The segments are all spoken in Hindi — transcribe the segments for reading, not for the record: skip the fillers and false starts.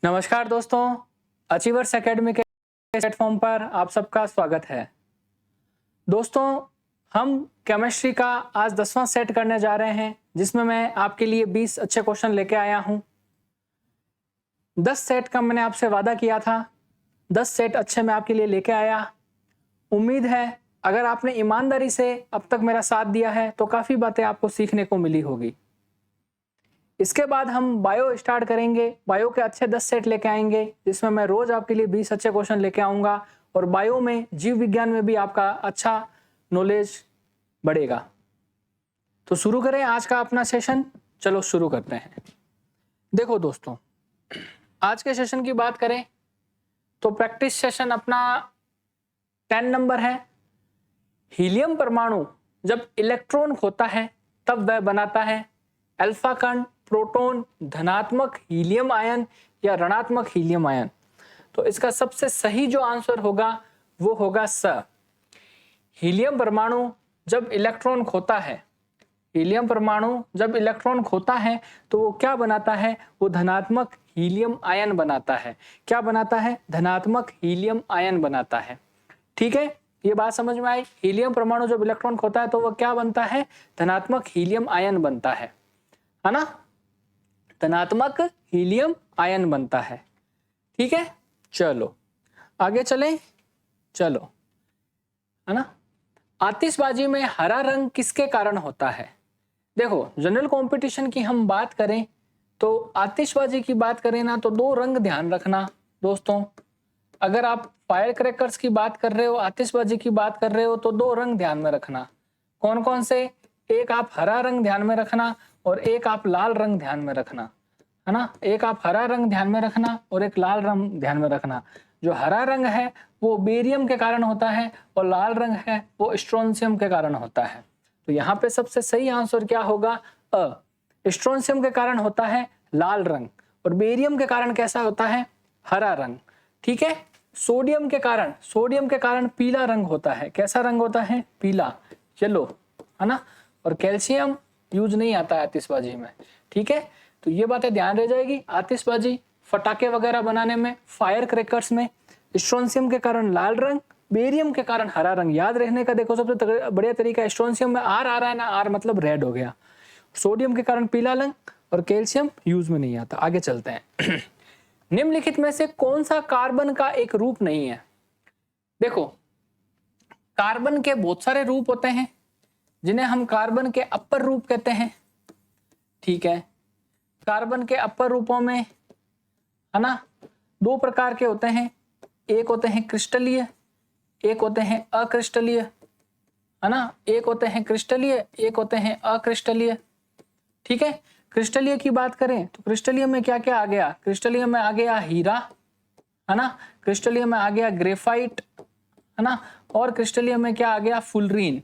नमस्कार दोस्तों, अचीवर्स एकेडमी के प्लेटफॉर्म पर आप सबका स्वागत है। दोस्तों, हम केमिस्ट्री का आज 10वां सेट करने जा रहे हैं, जिसमें मैं आपके लिए 20 अच्छे क्वेश्चन लेके आया हूं। 10 सेट का मैंने आपसे वादा किया था, 10 सेट अच्छे मैं आपके लिए लेके आया। उम्मीद है अगर आपने ईमानदारी से अब तक मेरा साथ दिया है तो काफ़ी बातें आपको सीखने को मिली होगी। इसके बाद हम बायो स्टार्ट करेंगे। बायो के अच्छे 10 सेट लेके आएंगे, जिसमें मैं रोज आपके लिए 20 अच्छे क्वेश्चन लेके आऊंगा और बायो में, जीव विज्ञान में भी आपका अच्छा नॉलेज बढ़ेगा। तो शुरू करें आज का अपना सेशन। चलो शुरू करते हैं। देखो दोस्तों, आज के सेशन की बात करें तो प्रैक्टिस सेशन अपना 10 नंबर है। हीलियम परमाणु जब इलेक्ट्रॉन खोता है तब वह बनाता है अल्फा कण, प्रोटॉन, धनात्मक हीलियम आयन या ऋणात्मक हीलियम आयन। तो इसका सबसे सही जो आंसर होगा वो होगा स। हीलियम परमाणु जब इलेक्ट्रॉन खोता है, हीलियम परमाणु जब इलेक्ट्रॉन खोता है तो वो क्या बनाता है? वो धनात्मक हीलियम आयन बनाता है। क्या बनाता है? धनात्मक हीलियम आयन बनाता है। ठीक है, ये बात समझ में आई। हीलियम परमाणु जब इलेक्ट्रॉन खोता है तो वो क्या बनता है? धनात्मक हीलियम आयन बनता है ना? धनात्मक हीलियम आयन बनता है। ठीक है, चलो आगे चलें। चलो, है ना। आतिशबाजी में हरा रंग किसके कारण होता है? देखो, जनरल कंपटीशन की हम बात करें तो आतिशबाजी की बात करें ना तो 2 रंग ध्यान रखना दोस्तों। अगर आप फायर क्रैकर्स की बात कर रहे हो, आतिशबाजी की बात कर रहे हो तो 2 रंग ध्यान में रखना। कौन कौन से? एक आप हरा रंग ध्यान में रखना और एक आप लाल रंग ध्यान में रखना, है ना। एक आप हरा रंग ध्यान में रखना और एक लाल रंग ध्यान में रखना। जो हरा रंग है वो बेरियम के कारण होता है और लाल रंग है वो स्ट्रोंशियम के कारण होता है। तो यहाँ पे सबसे सही आंसर क्या होगा? अ। स्ट्रोंशियम के कारण होता है लाल रंग और बेरियम के कारण कैसा होता है? हरा रंग। ठीक है। सोडियम के कारण पीला रंग होता है। कैसा रंग होता है? पीला, येलो, है ना। और कैल्शियम यूज नहीं आता है आतिशबाजी में। ठीक है, तो ये बातें ध्यान रह जाएगी। आतिशबाजी, फटाके वगैरह बनाने में, फायर क्रैकर्स में स्ट्रोंशियम के कारण लाल रंग, बेरियम के कारण हरा रंग। याद रखने का देखो सबसे बढ़िया तरीका, स्ट्रोंशियम में आर आ रहा है ना, आर मतलब रेड हो गया। सोडियम के कारण पीला रंग और कैल्शियम यूज में नहीं आता। आगे चलते हैं। निम्नलिखित में से कौन सा कार्बन का एक रूप नहीं है? देखो, कार्बन के बहुत सारे रूप होते हैं जिन्हें हम कार्बन के अपर रूप कहते हैं। ठीक है, कार्बन के अपर रूपों में, है ना, 2 प्रकार के होते हैं। एक होते हैं क्रिस्टलीय, एक होते हैं अक्रिस्टलीय, है ना। एक होते हैं क्रिस्टलीय, एक होते हैं अक्रिस्टलीय। ठीक है, क्रिस्टलीय की बात करें तो क्रिस्टलीय में क्या क्या आ गया? क्रिस्टलीय में आ गया हीरा, है ना। क्रिस्टलीय में आ गया ग्रेफाइट, है ना। और क्रिस्टलीय में क्या आ गया? फुलरीन।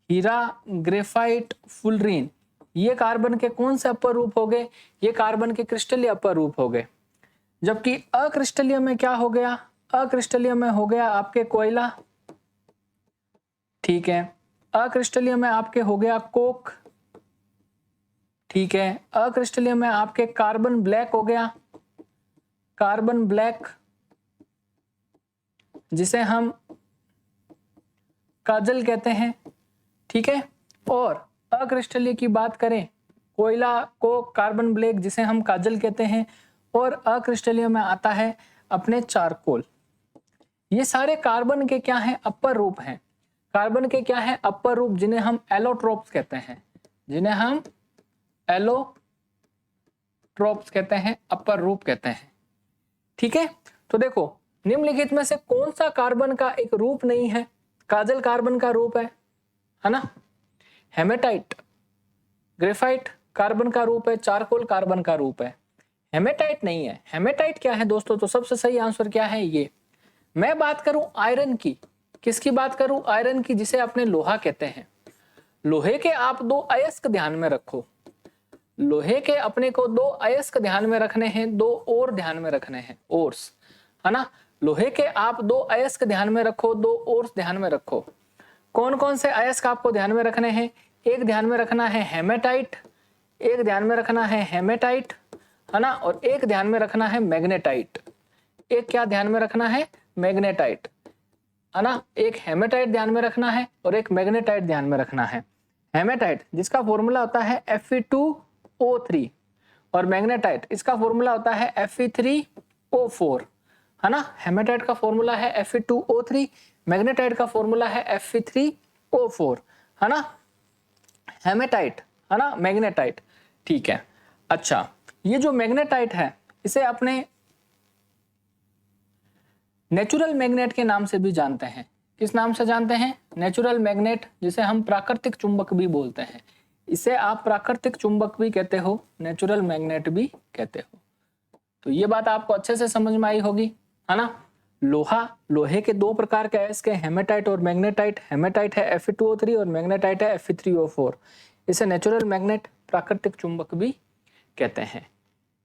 हीरा, ग्रेफाइट, फुलरीन, ये कार्बन के कौन से अपर रूप हो गए? ये कार्बन के क्रिस्टलीय अपर रूप हो गए। जबकि अक्रिस्टलीय में क्या हो गया? अक्रिस्टलीय में हो गया आपके कोयला। ठीक है, अक्रिस्टलीय में आपके हो गया कोक। ठीक है, अक्रिस्टलीय में आपके कार्बन ब्लैक हो गया, कार्बन ब्लैक, जिसे हम काजल कहते हैं। ठीक है, और अक्रिस्टलीय की बात करें, कोयला को कार्बन ब्लैक, जिसे हम काजल कहते हैं। और अक्रिस्टलीय में आता है अपने चारकोल। ये सारे कार्बन के क्या हैं? अपर रूप हैं। कार्बन के क्या हैं? अपर रूप, जिन्हें हम एलोट्रोप्स कहते हैं, जिन्हें हम एलोट्रोप्स कहते हैं, अपर रूप कहते हैं। ठीक है, तो देखो, निम्नलिखित में से कौन सा कार्बन का एक रूप नहीं है? काजल कार्बन का रूप है ना। हेमेटाइट, ग्रेफाइट कार्बन का रूप है, चारकोल कार्बन का रूप है, हेमेटाइट नहीं है। हेमेटाइट क्या है दोस्तों? तो सबसे सही आंसर क्या है? ये। मैं बात करूं आयरन की, किसकी बात करूं? आयरन की, जिसे अपने लोहा कहते हैं। लोहे के आप 2 अयस्क ध्यान में रखो। लोहे के अपने को 2 अयस्क ध्यान में रखने हैं, 2 और ध्यान में रखने हैं, ओर्स, है ना। लोहे के आप 2 अयस्क ध्यान में रखो, 2 ओर्स ध्यान में रखो। कौन कौन से अयस्क आपको ध्यान में रखने हैं? एक ध्यान में रखना है हेमेटाइट, एक ध्यान में रखना है हेमेटाइट, है ना, और एक ध्यान में रखना है मैग्नेटाइट। एक क्या ध्यान में रखना है? मैग्नेटाइट, है ना। एक हेमेटाइट ध्यान में रखना है और एक मैग्नेटाइट ध्यान में रखना है। हेमेटाइट जिसका फॉर्मूला होता है Fe2O3 और मैग्नेटाइट इसका फॉर्मूला होता है Fe3O4, है ना। हेमेटाइट का फॉर्मूला है Fe2O3, मैग्नेटाइट का फॉर्मूला है Fe3O4, है ना। हेमेटाइट, है ना, मैग्नेटाइट, ठीक है। अच्छा, ये जो मैग्नेटाइट है इसे अपने नेचुरल मैग्नेट के नाम से भी जानते हैं। किस नाम से जानते हैं? नेचुरल मैग्नेट, जिसे हम प्राकृतिक चुंबक भी बोलते हैं। इसे आप प्राकृतिक चुंबक भी कहते हो, नेचुरल मैग्नेट भी कहते हो। तो ये बात आपको अच्छे से समझ में आई होगी, है ना। लोहा, लोहे के दो प्रकार के अयस्क, हेमेटाइट और मैग्नेटाइट। हेमेटाइट है Fe2O3 और मैग्नेटाइट है Fe3O4। इसे नेचुरल मैग्नेट, प्राकृतिक चुंबक भी कहते हैं।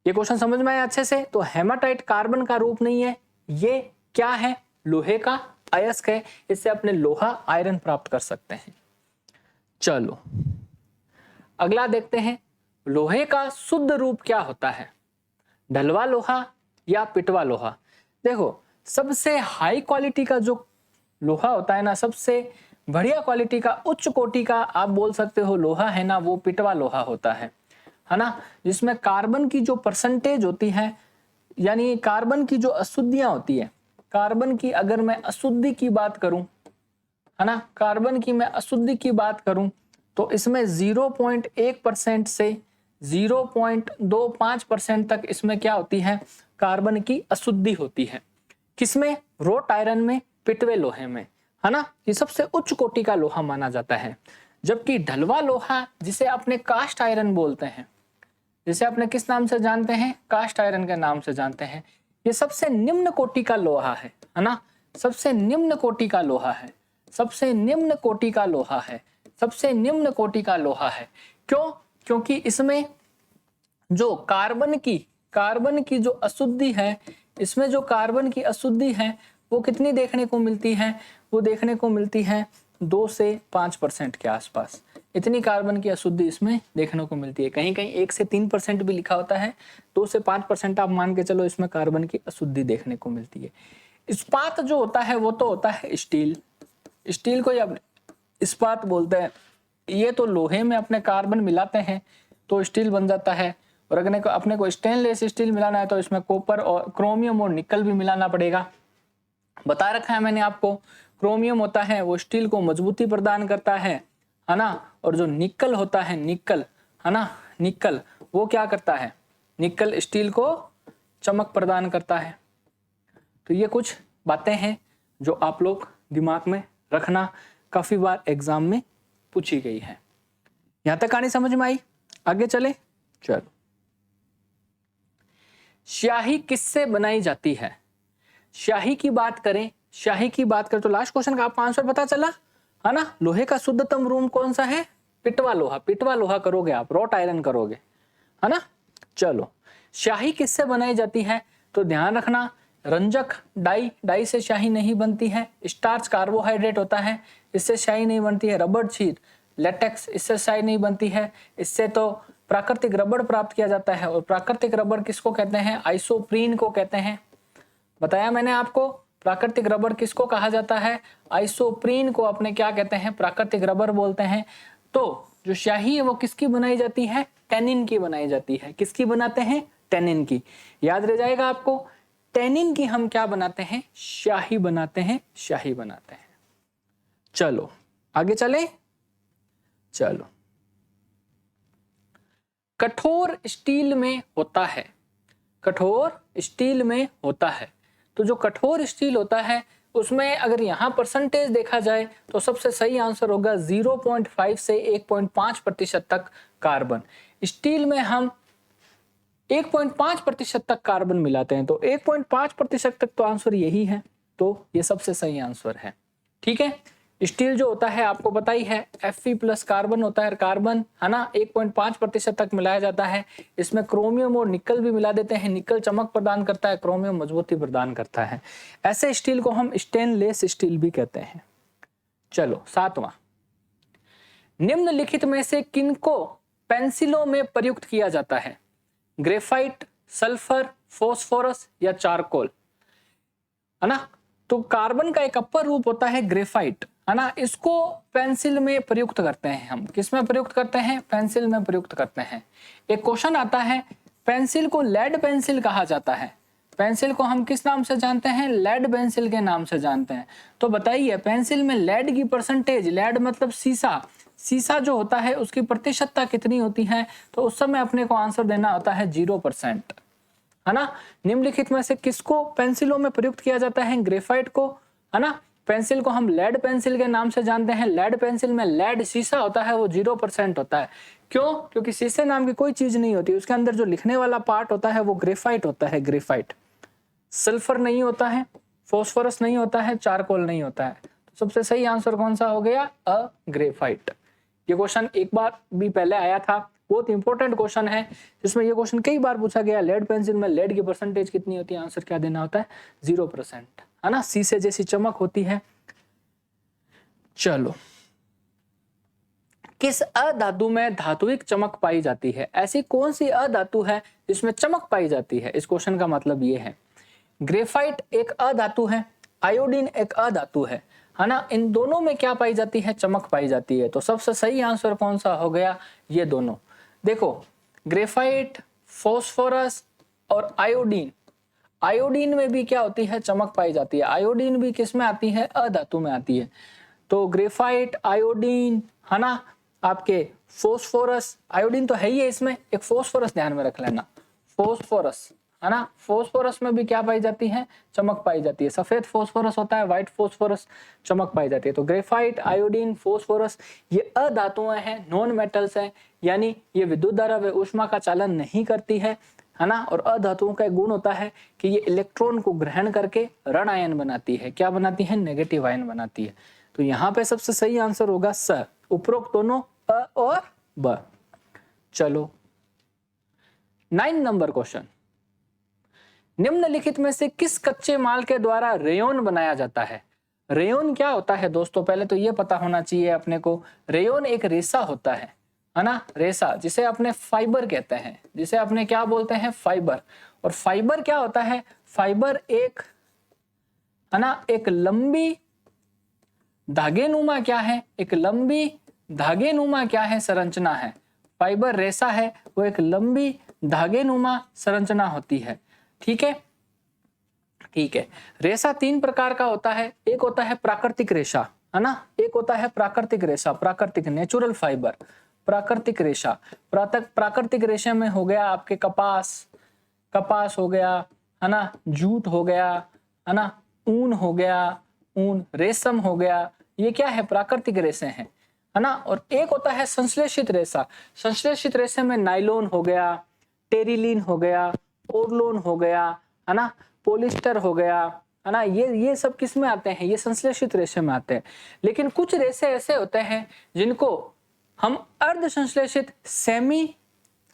ये क्वेश्चन समझ में आया अच्छे से? तो हेमाटाइट कार्बन का रूप नहीं है, ये क्या है? लोहे का अयस्क है। इससे अपने लोहा, आयरन प्राप्त कर सकते हैं। चलो अगला देखते हैं, लोहे का शुद्ध रूप क्या होता है? ढलवा लोहा या पिटवा लोहा? देखो, सबसे हाई क्वालिटी का जो लोहा होता है ना, सबसे बढ़िया क्वालिटी का, उच्च कोटि का आप बोल सकते हो लोहा है ना, वो पिटवा लोहा होता है ना। जिसमें कार्बन की जो परसेंटेज होती है, यानी कार्बन की जो अशुद्धियां होती है, कार्बन की अगर मैं अशुद्धि की बात करूं, है ना, कार्बन की मैं अशुद्धि की बात करूं तो इसमें 0.1% से 0.25% तक इसमें क्या होती है? कार्बन की अशुद्धि होती है। किसमें? रोट आयरन में, पिटवे लोहे में, है ना। ये सबसे उच्च कोटि का लोहा माना जाता है। जबकि ढलवा लोहा, जिसे अपने कास्ट आयरन बोलते हैं, जिसे अपने किस नाम से जानते हैं? कास्ट आयरन के नाम से जानते हैं। ये सबसे निम्न कोटि का लोहा है ना। सबसे निम्न कोटि का लोहा है, सबसे निम्न कोटि का लोहा है, सबसे निम्न कोटि का लोहा है। क्यों? क्योंकि इसमें जो कार्बन की जो अशुद्धि है, इसमें जो कार्बन की अशुद्धि है वो कितनी देखने को मिलती है? वो देखने को मिलती है 2 से 5% के आसपास। इतनी कार्बन की अशुद्धि इसमें देखने को मिलती है। कहीं कहीं 1 से 3% भी लिखा होता है। 2 से 5% आप मान के चलो इसमें कार्बन की अशुद्धि देखने को मिलती है। इस्पात जो होता है वो तो होता है स्टील। स्टील को अब इस्पात बोलते हैं। ये तो लोहे में अपने कार्बन मिलाते हैं तो स्टील बन जाता है। और अगर अपने को स्टेनलेस स्टील मिलाना है तो इसमें कॉपर और क्रोमियम और निकल भी मिलाना पड़ेगा। बता रखा है मैंने आपको। क्रोमियम होता है वो स्टील को मजबूती प्रदान करता है ना। और जो निकल होता है, निकल, है ना, निकल वो क्या करता है? निकल स्टील को चमक प्रदान करता है। तो ये कुछ बातें हैं जो आप लोग दिमाग में रखना, काफी बार एग्जाम में पूछी गई है। यहां तक कहानी समझ में आई? आगे चले, चलो। स्याही किससे बनाई जाती है? स्याही की बात करें, स्याही की बात करें तो लास्ट क्वेश्चन का आपको आंसर पता चला, है ना। लोहे का शुद्धतम रूप कौन सा है? पिटवा लोहा। पिटवा लोहा करोगे आप, रोट आयरन करोगे, है ना। चलो, स्याही किससे बनाई जाती है? तो ध्यान रखना, रंजक, डाई से स्याही नहीं बनती है। स्टार्च कार्बोहाइड्रेट होता है, इससे स्याही नहीं बनती है। रबड़ छीट, लेटेक्स, इससे स्याही नहीं बनती है। इससे तो प्राकृतिक रबड़ प्राप्त किया जाता है। और प्राकृतिक रबड़ किसको कहते हैं? आइसोप्रीन को कहते हैं। बताया मैंने आपको, प्राकृतिक रबड़ किसको कहा जाता है? आइसोप्रीन को अपने क्या कहते हैं? प्राकृतिक रबड़ बोलते हैं। तो जो स्याही है वो किसकी बनाई जाती है? टेनिन की बनाई जाती है। किसकी बनाते हैं? टेनिन की। याद रह जाएगा आपको, टेनिन की हम क्या बनाते हैं? स्याही बनाते हैं, स्याही बनाते हैं। चलो आगे चले, चलो। कठोर स्टील में होता है, कठोर स्टील में होता है। तो जो कठोर स्टील होता है उसमें अगर यहाँ परसेंटेज देखा जाए तो सबसे सही आंसर होगा 0.5 से 1.5% तक कार्बन। स्टील में हम 1.5% तक कार्बन मिलाते हैं, तो 1.5% तक तो आंसर यही है। तो ये सबसे सही आंसर है, ठीक है। स्टील जो होता है आपको पता ही है, Fe+ कार्बन होता है, कार्बन, है ना, 1.5% तक मिलाया जाता है। इसमें क्रोमियम और निकल भी मिला देते हैं। निकल चमक प्रदान करता है, क्रोमियम मजबूती प्रदान करता है। ऐसे स्टील को हम स्टेनलेस स्टील भी कहते हैं। चलो 7वां, निम्नलिखित में से किनको पेंसिलों में प्रयुक्त किया जाता है? ग्रेफाइट, सल्फर, फॉस्फोरस या चारकोल, है ना। तो कार्बन का एक अपर रूप होता है ग्रेफाइट, है ना। इसको पेंसिल में प्रयुक्त करते हैं हम। किसमें प्रयुक्त करते हैं? पेंसिल में प्रयुक्त करते हैं। एक क्वेश्चन आता है, पेंसिल को लेड पेंसिल कहा जाता है। पेंसिल को हम किस नाम से जानते हैं? लेड पेंसिल के नाम से जानते हैं। तो बताइए पेंसिल में लेड की परसेंटेज, लेड मतलब शीशा, शीशा जो होता है उसकी प्रतिशतता कितनी होती है? तो उस समय अपने को आंसर देना होता है 0%, है ना। निम्नलिखित में से किसको पेंसिलों में प्रयुक्त किया जाता है? ग्रेफाइट को, है ना। पेंसिल को हम लेड पेंसिल के नाम से जानते हैं। लेड पेंसिल में लेड शीशा होता है वो 0% होता है। क्यों? क्योंकि शीशे नाम की कोई चीज नहीं होती, उसके अंदर जो लिखने वाला पार्ट होता है वो ग्रेफाइट होता है, ग्रेफाइट। सल्फर नहीं होता है, फॉस्फोरस नहीं होता है, चारकोल नहीं होता है। तो सबसे सही आंसर कौन सा हो गया? अ ग्रेफाइट। ये क्वेश्चन एक बार भी पहले आया था, बहुत इंपॉर्टेंट क्वेश्चन है, जिसमें ये क्वेश्चन कई बार पूछा गया, लेड पेंसिल में लेड की परसेंटेज कितनी होती है? आंसर क्या देना होता है? 0%, है ना। शीशे जैसी चमक होती है। चलो, किस अधातु में धात्विक चमक पाई जाती है? ऐसी कौन सी अधातु है जिसमें चमक पाई जाती है? इस क्वेश्चन का मतलब ये है, ग्रेफाइट एक अधातु है, आयोडीन एक अधातु है ना। इन दोनों में क्या पाई जाती है? चमक पाई जाती है। तो सबसे सही आंसर कौन सा हो गया? ये दोनों। देखो, ग्रेफाइट, फॉस्फोरस और आयोडीन, आयोडीन में भी क्या होती है? चमक पाई जाती है। आयोडीन भी किस में आती है? अधातु में आती है। तो ग्रेफाइट, आयोडीन, है ना, आपके फॉस्फोरस, आयोडीन तो है ही है इसमें, एक फॉस्फोरस ध्यान में रख लेना, फॉस्फोरस, है ना। फॉस्फोरस में भी क्या पाई जाती है? चमक पाई जाती है। सफेद फॉस्फोरस होता है, व्हाइट फॉस्फोरस, चमक पाई जाती है। तो ग्रेफाइट, आयोडीन, फॉस्फोरस ये अधातुएं हैं, नॉन मेटल्स हैं, यानी ये विद्युत धारा व ऊष्मा का चालन नहीं करती है ना। और अधातुओं का एक गुण होता है कि ये इलेक्ट्रॉन को ग्रहण करके ऋण आयन बनाती है। क्या बनाती है? नेगेटिव आयन बनाती है। तो यहाँ पे सबसे सही आंसर होगा स, उपरोक्त दोनों अ और ब। चलो, 9 नंबर क्वेश्चन, निम्नलिखित में से किस कच्चे माल के द्वारा रेयोन बनाया जाता है? रेयोन क्या होता है दोस्तों? पहले तो ये पता होना चाहिए अपने को, रेयोन एक रेशा होता है ना, रेशा, जिसे अपने फाइबर कहते हैं, जिसे अपने क्या बोलते हैं? फाइबर। और फाइबर क्या होता है? फाइबर एक, है ना, एक लंबी धागेनुमा क्या है? एक लंबी धागेनुमा क्या है? संरचना है। फाइबर रेशा है, वो एक लंबी धागेनुमा संरचना होती है। ठीक है, ठीक है। रेशा 3 प्रकार का होता है। एक होता है प्राकृतिक रेशा, है ना, एक होता है प्राकृतिक रेशा, प्राकृतिक नेचुरल फाइबर, प्राकृतिक रेशा। प्राकृतिक रेशे में हो गया आपके कपास, कपास हो गया, है ना, जूट हो गया, है ना, ऊन हो गया, ऊन, रेशम हो गया, ये क्या है? प्राकृतिक रेशे हैं, है ना। और एक होता है संश्लेषित रेशा। संश्लेषित रेशे में नाइलॉन हो गया, टेरिलीन हो गया, पोरलोन हो गया, है ना, पॉलिस्टर हो गया, है ना, ये सब किस में आते हैं? ये संश्लेषित रेशे में आते हैं। लेकिन कुछ रेशे ऐसे होते हैं जिनको हम अर्ध संश्लेषित, सेमी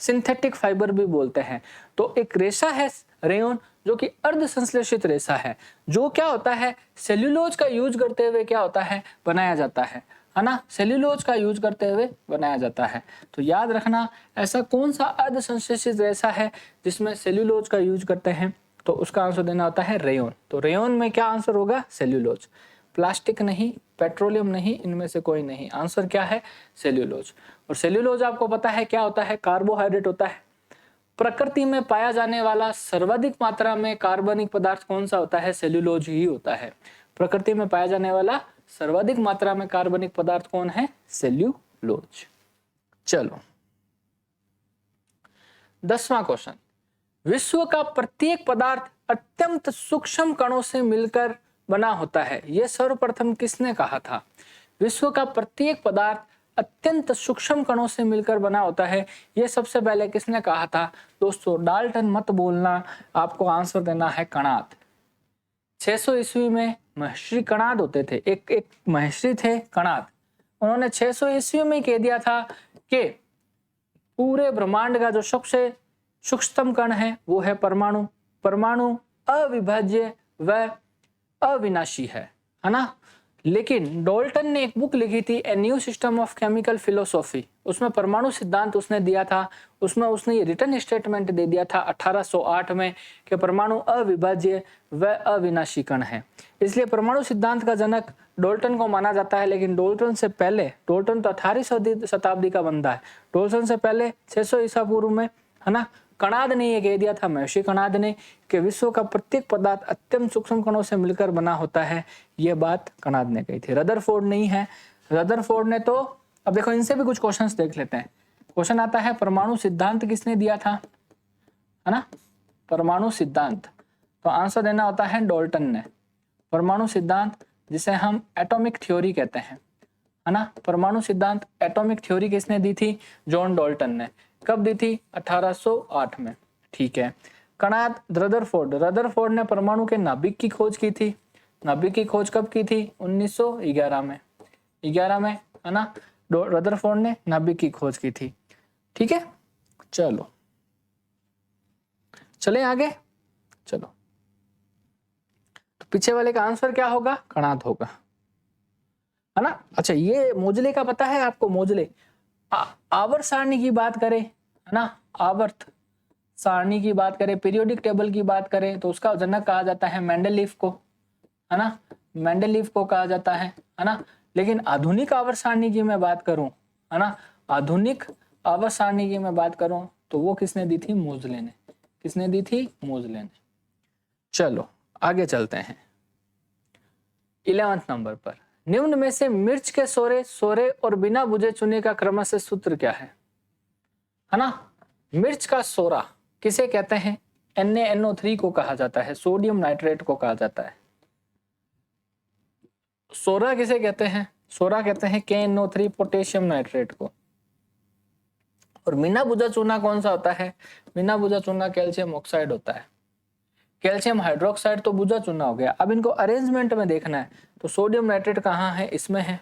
सिंथेटिक फाइबर भी बोलते हैं। तो एक रेशा है रेयोन जो कि अर्ध संश्लेषित रेशा है, जो क्या होता है? सेल्यूलोज का यूज करते हुए क्या होता है? बनाया जाता है ना, सेल्यूलोज का यूज करते हुए बनाया जाता है। तो याद रखना, ऐसा कौन सा अर्ध संश्लेषित रेशा है जिसमें सेल्यूलोज का यूज करते हैं? तो उसका आंसर देना होता है रेयोन। तो रेयोन में क्या आंसर होगा? सेल्यूलोज। प्लास्टिक नहीं, पेट्रोलियम नहीं, इनमें से कोई नहीं। आंसर क्या है? सेल्यूलोज। और सेल्यूलोज आपको पता है क्या होता है? कार्बोहाइड्रेट होता है। प्रकृति में पाया जाने वाला सर्वाधिक मात्रा में कार्बनिक पदार्थ कौन सा होता है? सेल्यूलोज ही होता है। प्रकृति में पाया जाने वाला सर्वाधिक मात्रा में कार्बनिक पदार्थ कौन है? सेल्यूलोज। चलो, 10वां क्वेश्चन, विश्व का प्रत्येक पदार्थ अत्यंत सूक्ष्म कणों से मिलकर बना होता है, यह सर्वप्रथम किसने कहा था? विश्व का प्रत्येक पदार्थ अत्यंत सूक्ष्म कणों से मिलकर बना होता है, यह सबसे पहले किसने कहा था? दोस्तों डाल्टन मत बोलना, आपको आंसर देना है कणाद। 600 ईस्वी में महर्षि कणाद होते थे, एक महर्षि थे कणाद। उन्होंने 600 ईस्वी में कह दिया था कि पूरे ब्रह्मांड का जो सबसे सूक्ष्मतम कण है वो है परमाणु। परमाणु अविभाज्य व अविनाशी है ना। लेकिन डाल्टन ने एक बुक लिखी थी a new system of chemical philosophy, उसमें परमाणु सिद्धांत उसने दिया था। उसमें उसने ये रिटर्न स्टेटमेंट दे दिया था 1808 में कि परमाणु अविभाज्य व अविनाशी कण है। इसलिए परमाणु सिद्धांत का जनक डाल्टन को माना जाता है। लेकिन डाल्टन से पहले, डाल्टन तो 18वीं शताब्दी का बंदा है, डाल्टन से पहले 600 ईसा पूर्व में, है ना, कणाद ने ये कह दिया था, महर्षि कणाद ने, कि विश्व का प्रत्येक पदार्थ अत्यंत सूक्ष्म कणों से मिलकर बना होता है। ये बात कणाद ने कही थी, रदरफोर्ड नहीं है। रदरफोर्ड ने तो, अब देखो इनसे भी कुछ क्वेश्चंस देख लेते हैं। क्वेश्चन आता है परमाणु सिद्धांत किसने दिया था, है ना, परमाणु सिद्धांत, तो आंसर देना होता है डाल्टन ने। परमाणु सिद्धांत जिसे हम एटॉमिक थ्योरी कहते हैं, है ना, परमाणु सिद्धांत एटॉमिक थ्योरी किसने दी थी, जॉन डाल्टन ने। कब दी थी, 1808 में। ठीक है। कणाद, रदरफोर्ड, रदरफोर्ड ने परमाणु के नाभिक की खोज की थी। नाभिक की खोज कब की थी, 1911 में, 11 में, है ना, रदरफोर्ड ने नाभिक की खोज की थी। ठीक है, चलो चले आगे, चलो। तो पीछे वाले का आंसर क्या होगा, कणाद होगा, है ना। अच्छा, ये मोजले का पता है आपको, मोजले आवर्त सारणी की बात करें, है ना, आवर्त सारणी की बात करें, पीरियोडिक टेबल की बात करें, तो उसका जनक कहा जाता है मेंडलीफ को, है ना, मेंडलीफ को कहा जाता है ना। लेकिन आधुनिक आवर्त सारणी की मैं बात करूं, है ना, आधुनिक आवर्त सारणी की मैं बात करूं, तो वो किसने दी थी, मोजले ने। किसने दी थी, मोजले ने। चलो आगे चलते हैं 11वें नंबर पर। निम्न में से मिर्च के सोरे, सोरे और बिना बुझे चूने का क्रमशः सूत्र क्या है ना। मिर्च का सोरा किसे कहते हैं, NaNO3 को कहा जाता है, सोडियम नाइट्रेट को कहा जाता है। सोरा किसे कहते हैं, सोरा कहते हैं KNO3 पोटेशियम नाइट्रेट को। और बिना बुझा चूना कौन सा होता है, बिना बुझा चूना कैल्शियम ऑक्साइड होता है। कैल्शियम हाइड्रोक्साइड तो बुझा चूना हो गया। अब इनको अरेंजमेंट में देखना है, तो सोडियम नाइट्रेट कहाँ है, इसमें है,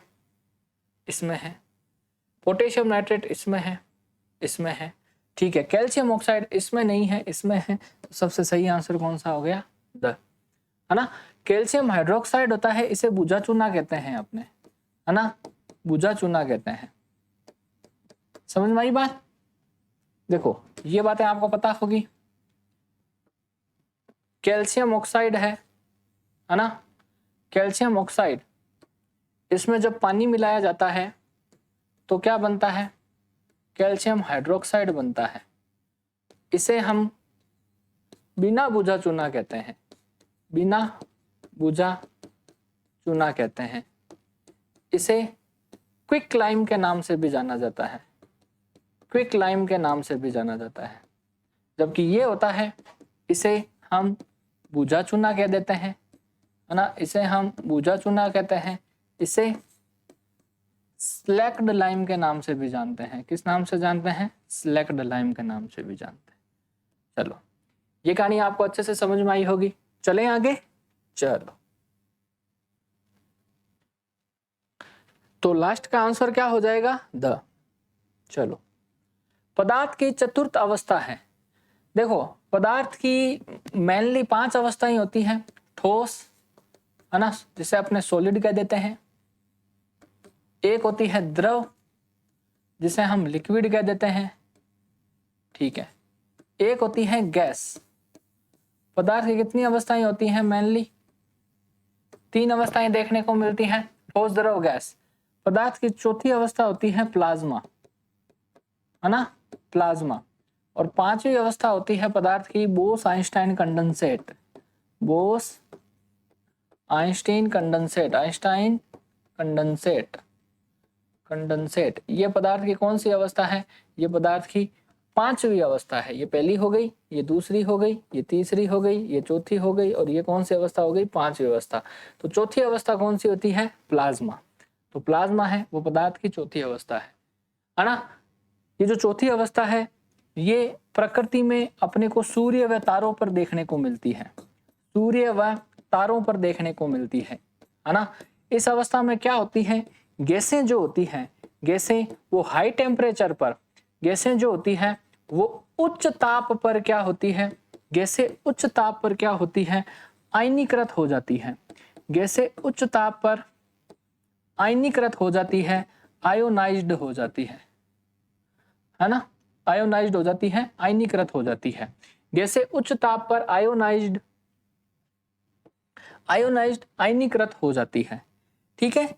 इसमें है। पोटेशियम नाइट्रेट इसमें है, इसमें है। ठीक है, कैल्शियम ऑक्साइड इसमें नहीं है, इसमें है। तो सबसे सही आंसर कौन सा हो गया, द, है ना। कैल्शियम हाइड्रोक्साइड होता है, इसे बुझा चूना कहते हैं अपने, है ना, बुझा चूना कहते हैं। समझ में आई बात। देखो ये बातें आपको पता होगी। कैल्शियम ऑक्साइड है ना, कैल्शियम ऑक्साइड, इसमें जब पानी मिलाया जाता है तो क्या बनता है, कैल्शियम हाइड्रोक्साइड बनता है। इसे हम बिना बुझा चूना कहते हैं, बिना बुझा चूना कहते हैं। इसे क्विक लाइम के नाम से भी जाना जाता है, क्विक लाइम के नाम से भी जाना जाता है। जबकि ये होता है, इसे हम बुझा चूना कह देते हैं, है ना, इसे हम बुझा चूना कहते हैं। इसे स्लैक्ड लाइम के नाम से भी जानते हैं। किस नाम से जानते हैं, स्लैक्ड लाइम के नाम से भी जानते हैं। चलो ये कहानी आपको अच्छे से समझ में आई होगी। चलें आगे, चलो। तो लास्ट का आंसर क्या हो जाएगा, द। चलो, पदार्थ की चतुर्थ अवस्था है। देखो पदार्थ की मेनली 5 अवस्थाएं होती हैं। ठोस, है ना, जिसे अपने सॉलिड कह देते हैं। एक होती है द्रव, जिसे हम लिक्विड कह देते हैं। ठीक है। एक होती है गैस। पदार्थ की कितनी अवस्थाएं होती हैं, मेनली 3 अवस्थाएं देखने को मिलती हैं, ठोस, द्रव, गैस। पदार्थ की चौथी अवस्था होती है प्लाज्मा, है ना, प्लाज्मा। और 5वीं अवस्था होती है पदार्थ की Bose Einstein condensate, Bose Einstein condensate, Einstein condensate, condensate. ये पदार्थ की कौन सी अवस्था है, ये पदार्थ की 5वीं अवस्था है। ये पहली हो गई, ये दूसरी हो गई, ये तीसरी हो गई, ये चौथी हो गई, और ये कौन सी अवस्था हो गई, 5वीं अवस्था। तो चौथी अवस्था कौन सी होती है, प्लाज्मा। तो प्लाज्मा है वो पदार्थ की चौथी अवस्था है ना। ये जो चौथी अवस्था है, ये प्रकृति में अपने को सूर्य व तारों पर देखने को मिलती है, सूर्य व तारों पर देखने को मिलती है ना। इस अवस्था में क्या होती है, गैसें जो होती हैं, गैसें वो हाई टेम्परेचर पर, गैसें जो होती हैं वो उच्च ताप पर क्या होती है, गैसें उच्च ताप पर क्या होती है, आयनीकृत हो जाती हैं। गैसें उच्च ताप पर आयनीकृत हो जाती है, आयोनाइज्ड हो जाती है ना, आयोनाइज्ड हो जाती है, आयनीकृत हो जाती है। गैसें उच्च ताप पर आयोनाइज्ड आयनीकृत हो जाती है। ठीक है,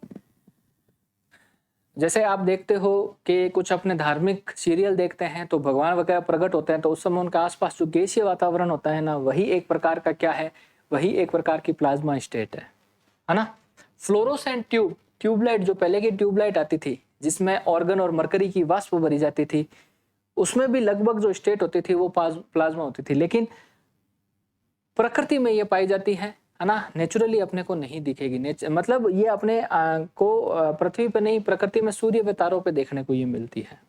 जैसे आप देखते हो कि कुछ अपने धार्मिक सीरियल देखते हैं तो भगवान वगैरह प्रकट होते हैं, तो उस समय उनके आसपास जो गैसीय वातावरण होता है ना, वही एक प्रकार का क्या है, वही एक प्रकार की प्लाज्मा स्टेट है ना। फ्लोरोसेंट ट्यूबलाइट, जो पहले की ट्यूबलाइट आती थी जिसमें ऑर्गन और मरकरी की वाष्प भरी जाती थी, उसमें भी लगभग जो स्टेट होती थी वो प्लाज्मा होती थी, लेकिन प्रकृति में ये पाई जाती है ना, नेचुरली अपने को नहीं दिखेगी। मतलब ये अपने को पृथ्वी पे नहीं, प्रकृति में सूर्य पे, तारों पे देखने को ये मिलती है।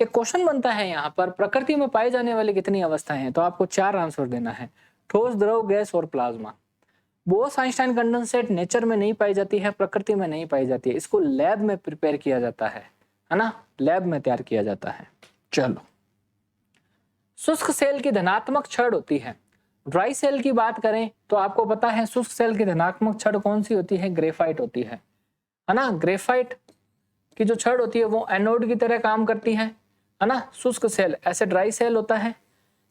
एक क्वेश्चन बनता है यहाँ पर, प्रकृति में पाई जाने वाली कितनी अवस्थाएं हैं, तो आपको 4 आंसर देना है, ठोस, द्रव, गैस और प्लाज्मा। बोस-आइंस्टाइन कंडेंसेट नेचर में नहीं पाई जाती है, प्रकृति में नहीं पाई जाती है, इसको लैब में प्रिपेयर किया जाता है ना, लैब में तैयार किया जाता है। चलो, शुष्क सेल की धनात्मक छड़ होती है। ड्राई सेल की बात करें तो आपको पता है शुष्क सेल की धनात्मक छड़ कौन सी होती है, ग्रेफाइट होती है ना। ग्रेफाइट की जो छड़ होती है वो एनोड की तरह काम करती है ना। शुष्क सेल, ऐसे ड्राई सेल होता है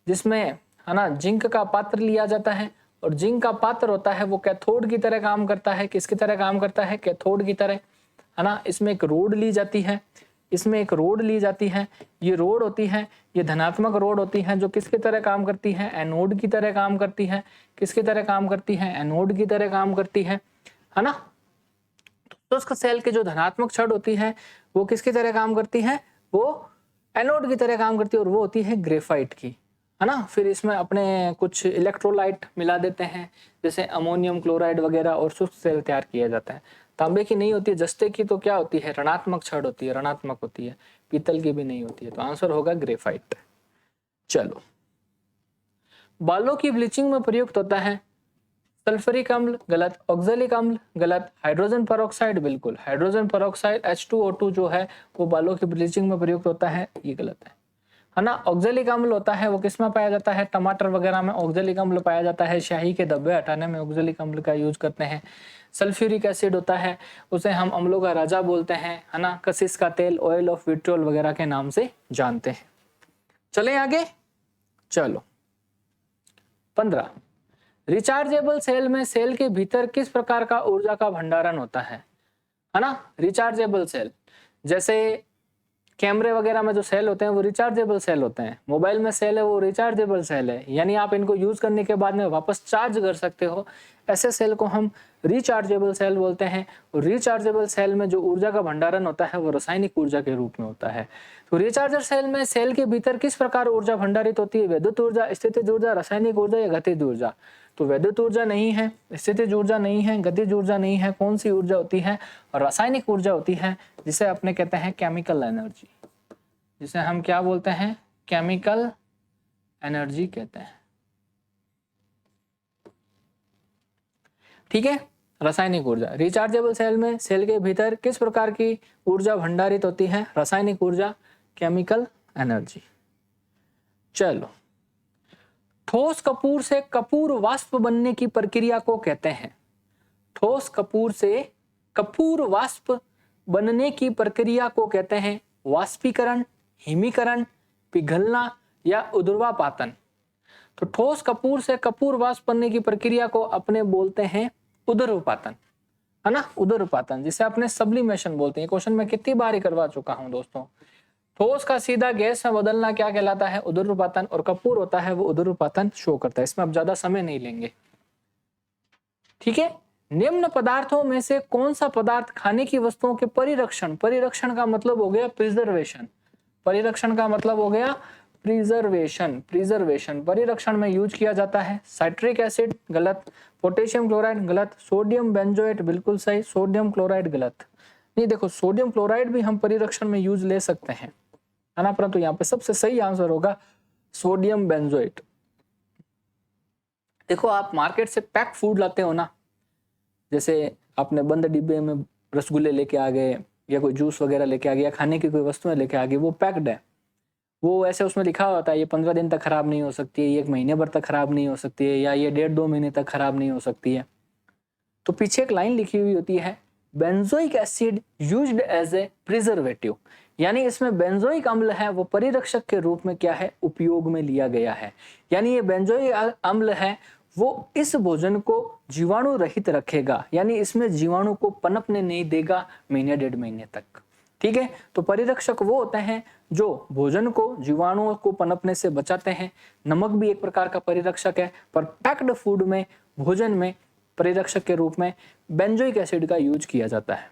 जिसमें है ना जिंक का पात्र लिया जाता है, और जिंक का पात्र होता है वो कैथोड की तरह काम करता है। किसकी तरह काम करता है, कैथोड की तरह, है ना। इसमें एक रोड ली जाती है, इसमें एक रोड ली जाती है, ये रोड होती है, ये धनात्मक रोड होती है, जो किसकी तरह काम करती है, एनोड की तरह काम करती है। किसकी तरह काम करती है, एनोड की तरह काम करती है ना। शुष्क सेल की जो धनात्मक छड़ होती है वो किसकी तरह काम करती है, वो एनोड की तरह काम करती है, और वो होती है ग्रेफाइट की, है ना। फिर इसमें अपने कुछ इलेक्ट्रोलाइट मिला देते हैं, जैसे अमोनियम क्लोराइड वगैरह, और शुष्क सेल तैयार किया जाता है। तांबे की नहीं होती है, जस्ते की तो क्या होती है, ऋणात्मक छड़ होती है, ऋणात्मक होती है। पीतल की भी नहीं होती है, तो आंसर होगा ग्रेफाइट। चलो, बालों की ब्लीचिंग में प्रयुक्त होता है सल्फ्यूरिक अम्ल, गलत। ऑक्जेलिक अम्ल, गलत। हाइड्रोजन पेरोक्साइड, बिल्कुल। हाइड्रोजन पेरोक्साइड H2O2 जो है वो बालों की ब्लीचिंग में प्रयुक्त होता है, ये गलत है ना। ऑक्जेलिक अम्ल होता है वो किसमें पाया जाता है, टमाटर वगैरह में ऑक्जेलिक अम्ल पाया जाता है, स्याही के धब्बे हटाने में ऑक्जेलिक अम्ल का यूज करते हैं। सल्फ्यूरिक एसिड होता है, उसे हम अम्लों का राजा बोलते हैं, है ना। कशिश का तेल, ऑयल ऑफ विट्रियोल वगैरह के नाम से जानते हैं। चले आगे, चलो 15, रिचार्जेबल सेल में सेल के भीतर किस प्रकार का ऊर्जा का भंडारण होता है ना। रिचार्जेबल सेल, जैसे कैमरे वगैरह में जो सेल होते हैं वो रिचार्जेबल सेल होते हैं, मोबाइल में सेल है वो रिचार्जेबल सेल है, यानी आप इनको यूज करने के बाद में वापस चार्ज कर सकते हो। ऐसे सेल को हम रिचार्जेबल सेल बोलते हैं। और रिचार्जेबल सेल में जो ऊर्जा का भंडारण होता है वो रासायनिक ऊर्जा के रूप में होता है। तो रिचार्जर सेल में सेल के भीतर किस प्रकार ऊर्जा भंडारित होती है, विद्युत ऊर्जा, स्थितिज ऊर्जा, रासायनिक ऊर्जा या गतिज ऊर्जा। तो विद्युत ऊर्जा नहीं है, स्थितिज ऊर्जा नहीं है, गतिज ऊर्जा नहीं है, कौन सी ऊर्जा होती है, और रासायनिक ऊर्जा होती है, जिसे अपने कहते हैं केमिकल एनर्जी, जिसे हम क्या बोलते हैं, केमिकल एनर्जी कहते हैं। ठीक है, रासायनिक ऊर्जा। रिचार्जेबल सेल में सेल के भीतर किस प्रकार की ऊर्जा भंडारित होती है, रासायनिक ऊर्जा, केमिकल एनर्जी। चलो, ठोस कपूर से कपूर वाष्प बनने की प्रक्रिया को कहते हैं, ठोस कपूर से कपूर वाष्प बनने की प्रक्रिया को कहते हैं वाष्पीकरण, हिमीकरण, पिघलना या उर्ध्वपातन। तो ठोस कपूर से कपूर वाष्प बनने की प्रक्रिया को अपने बोलते हैं उर्ध्वपातन, है ना, उर्ध्वपातन, जिसे अपने सब्लिमेशन बोलते हैं। क्वेश्चन मैं कितनी बार ही करवा चुका हूं दोस्तों। ठोस का सीधा गैस में बदलना क्या कहलाता है, उर्ध्वपातन, और कपूर होता है वो उर्ध्वपातन शो करता है। इसमें अब ज्यादा समय नहीं लेंगे। ठीक है, निम्न पदार्थों में से कौन सा पदार्थ खाने की वस्तुओं के परिरक्षण, परिरक्षण का मतलब हो गया प्रिजर्वेशन, परिरक्षण का मतलब हो गया प्रिजर्वेशन, प्रिजर्वेशन परिरक्षण में यूज किया जाता है। साइट्रिक एसिड, गलत। पोटेशियम क्लोराइड, गलत। सोडियम बेंजोएट, बिल्कुल सही। सोडियम क्लोराइड, गलत। नहीं, देखो सोडियम क्लोराइड भी हम परिरक्षण में यूज ले सकते हैं, है ना, परंतु यहाँ पे सबसे सही आंसर होगा सोडियम बेंजोएट। देखो, आप मार्केट से पैक फूड लाते हो ना, जैसे आपने बंद डिब्बे में रसगुल्ले लेके आ गए, या कोई जूस वगैरह लेके आ गया, खाने की कोई वस्तुएं लेके आ गई, वो पैक्ड है, वो ऐसे उसमें लिखा होता है ये 15 दिन तक खराब नहीं हो सकती है, ये 1 महीने भर तक खराब नहीं हो सकती है, या ये 1.5-2 महीने तक खराब नहीं हो सकती है। तो पीछे एक लाइन लिखी हुई होती है, benzoic acid used as a preservative, यानी इसमें बेंजोइक अम्ल है वो परिरक्षक के रूप में क्या है, उपयोग में लिया गया है। यानी ये बेंजोइक अम्ल है वो इस भोजन को जीवाणु रहित रखेगा, यानी इसमें जीवाणु को पनपने नहीं देगा महीने 1.5 महीने तक। ठीक है, तो परिरक्षक वो होते हैं जो भोजन को जीवाणुओं को पनपने से बचाते हैं। नमक भी एक प्रकार का परिरक्षक है, पर पैक्ड फूड में, भोजन में परिरक्षक के रूप में बेंजोइक एसिड का यूज किया जाता है।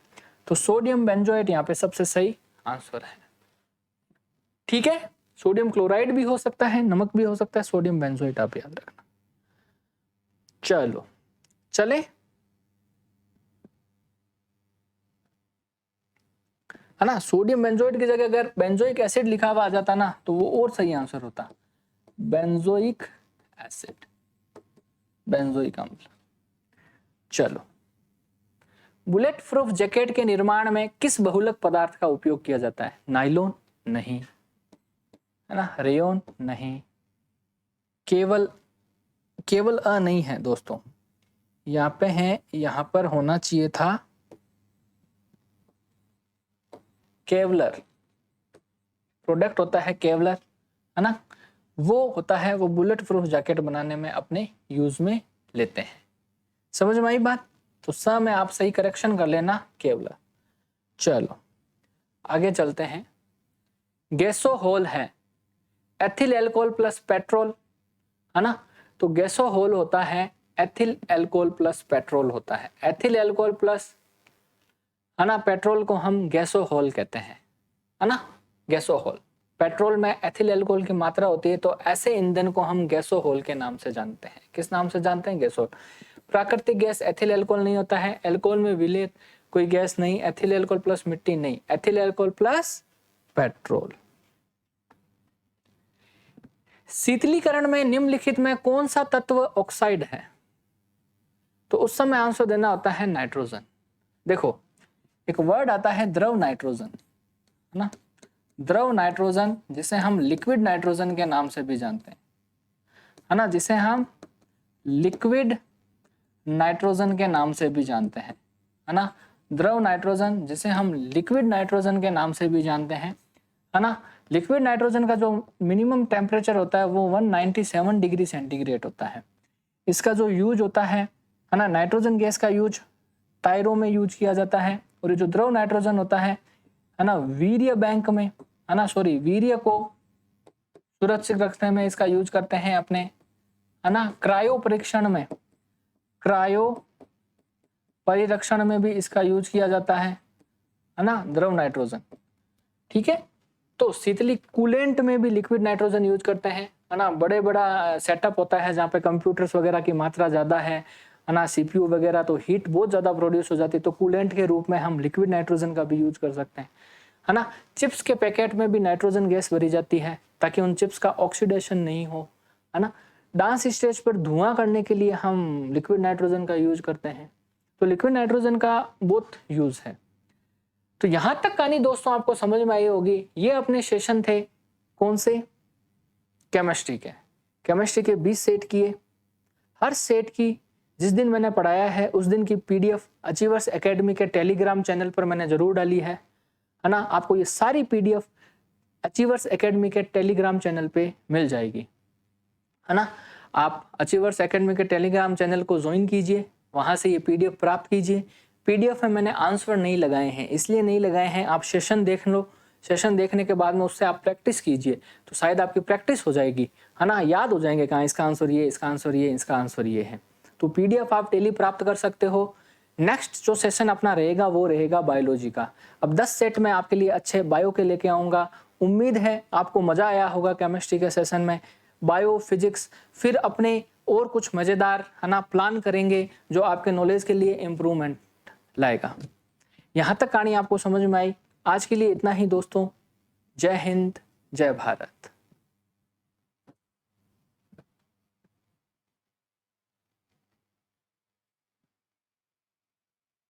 तो सोडियम बेंजोएट यहाँ पे सबसे सही आंसर है। ठीक है, सोडियम क्लोराइड भी हो सकता है, नमक भी हो सकता है, सोडियम बेंजोएट आप याद रखना। चलो चले, है ना। सोडियम बेंजोएट की जगह अगर बेंजोइक एसिड लिखा हुआ आ जाता ना तो वो और सही आंसर होता, बेंजोइक एसिड, बेंजोइक अम्ल। चलो, बुलेट प्रूफ जैकेट के निर्माण में किस बहुलक पदार्थ का उपयोग किया जाता है? नायलॉन नहीं, है ना, रेयन नहीं, केवल नहीं है दोस्तों, यहाँ पे है, यहाँ पर होना चाहिए था केवलर। प्रोडक्ट होता है केवलर, है ना, वो होता है, वो बुलेट प्रूफ जैकेट बनाने में अपने यूज में लेते हैं। समझ में आई बात? तो स में आप सही करेक्शन कर लेना, केवलर। चलो आगे चलते हैं। गैसोहोल है एथिल एल्कोहल प्लस पेट्रोल, है ना, तो गैसोहोल होता है एथिल एल्कोहल प्लस पेट्रोल होता है। एथिल एल्कोहल प्लस, है ना, पेट्रोल को हम गैसोहोल कहते हैं, है ना, गैसोहोल। पेट्रोल में एथिल एल्कोहल की मात्रा होती है, तो ऐसे ईंधन को हम गैसोहोल के नाम से जानते हैं। किस नाम से जानते हैं? गैसोहोल। प्राकृतिक गैस एथिल एल्कोहल नहीं होता है, एल्कोहल में विलेय कोई गैस नहीं, एथिल एल्कोहल प्लस मिट्टी नहीं, एथिल एल्कोहल प्लस पेट्रोल। शीतलीकरण में निम्नलिखित में कौन सा तत्व ऑक्साइड है? तो उस समय आंसर देना होता है नाइट्रोजन। देखो, एक वर्ड आता है द्रव नाइट्रोजन, है ना, द्रव नाइट्रोजन, जिसे हम लिक्विड नाइट्रोजन के नाम से भी जानते हैं, है ना, जिसे हम लिक्विड नाइट्रोजन के नाम से भी जानते हैं, है ना, द्रव नाइट्रोजन, जिसे हम लिक्विड नाइट्रोजन के नाम से भी जानते हैं, है ना। लिक्विड नाइट्रोजन का जो मिनिमम टेम्परेचर होता है वो 197 डिग्री सेंटीग्रेड होता है। इसका जो यूज होता है ना, नाइट्रोजन गैस का यूज टायरों में यूज किया जाता है, और ये जो द्रव नाइट्रोजन होता है ना, वीर्य बैंक में, है ना, सॉरी, वीर्य को सुरक्षित रखने में इसका यूज करते हैं अपने, है ना, क्रायो परीक्षण में, क्रायो परिरक्षण में भी इसका यूज किया जाता है ना, द्रव नाइट्रोजन। ठीक है, तो शीतली कूलेंट में भी लिक्विड नाइट्रोजन यूज करते हैं, है ना। बड़ा सेटअप होता है जहाँ पे कंप्यूटर्स वगैरह की मात्रा ज्यादा है ना, सीपीयू वगैरह, तो हीट बहुत ज्यादा प्रोड्यूस हो जाती है, तो कूलेंट के रूप में हम लिक्विड नाइट्रोजन का भी यूज कर सकते हैं, है ना। चिप्स के पैकेट में भी नाइट्रोजन गैस भरी जाती है ताकि उन चिप्स का ऑक्सीडेशन नहीं हो, है ना। डांस स्टेज पर धुआं करने के लिए हम लिक्विड नाइट्रोजन का यूज करते हैं, तो लिक्विड नाइट्रोजन का बहुत यूज है। तो यहां तक कहानी दोस्तों आपको समझ में आई होगी। ये अपने सेशन थे कौन से? केमिस्ट्री के। केमिस्ट्री के 20 सेट किए। हर सेट की जिस दिन मैंने पढ़ाया है उस दिन की पीडीएफ अचीवर्स एकेडमी के टेलीग्राम चैनल पर मैंने जरूर डाली है ना। आपको ये सारी पीडीएफ अचीवर्स एकेडमी के टेलीग्राम चैनल पे मिल जाएगी, है ना। आप अचीवर्स एकेडमी के टेलीग्राम चैनल को ज्वाइन कीजिए, वहां से ये पीडीएफ प्राप्त कीजिए। पीडीएफ में मैंने आंसर नहीं लगाए हैं, इसलिए नहीं लगाए हैं, आप सेशन देख लो, सेशन देखने के बाद में उससे आप प्रैक्टिस कीजिए, तो शायद आपकी प्रैक्टिस हो जाएगी, है ना, याद हो जाएंगे कहाँ इसका आंसर ये, इसका आंसर ये, इसका आंसर ये है। तो पीडीएफ आप डेली प्राप्त कर सकते हो। नेक्स्ट जो सेशन अपना रहेगा वो रहेगा बायोलॉजी का। अब 10 सेट में आपके लिए अच्छे बायो के लेके आऊँगा। उम्मीद है आपको मजा आया होगा केमिस्ट्री के सेशन में। बायो, फिजिक्स, फिर अपने और कुछ मजेदार, है ना, प्लान करेंगे जो आपके नॉलेज के लिए इम्प्रूवमेंट लाएगा। यहाँ तक कहानी आपको समझ में आई। आज के लिए इतना ही दोस्तों। जय हिंद, जय भारत।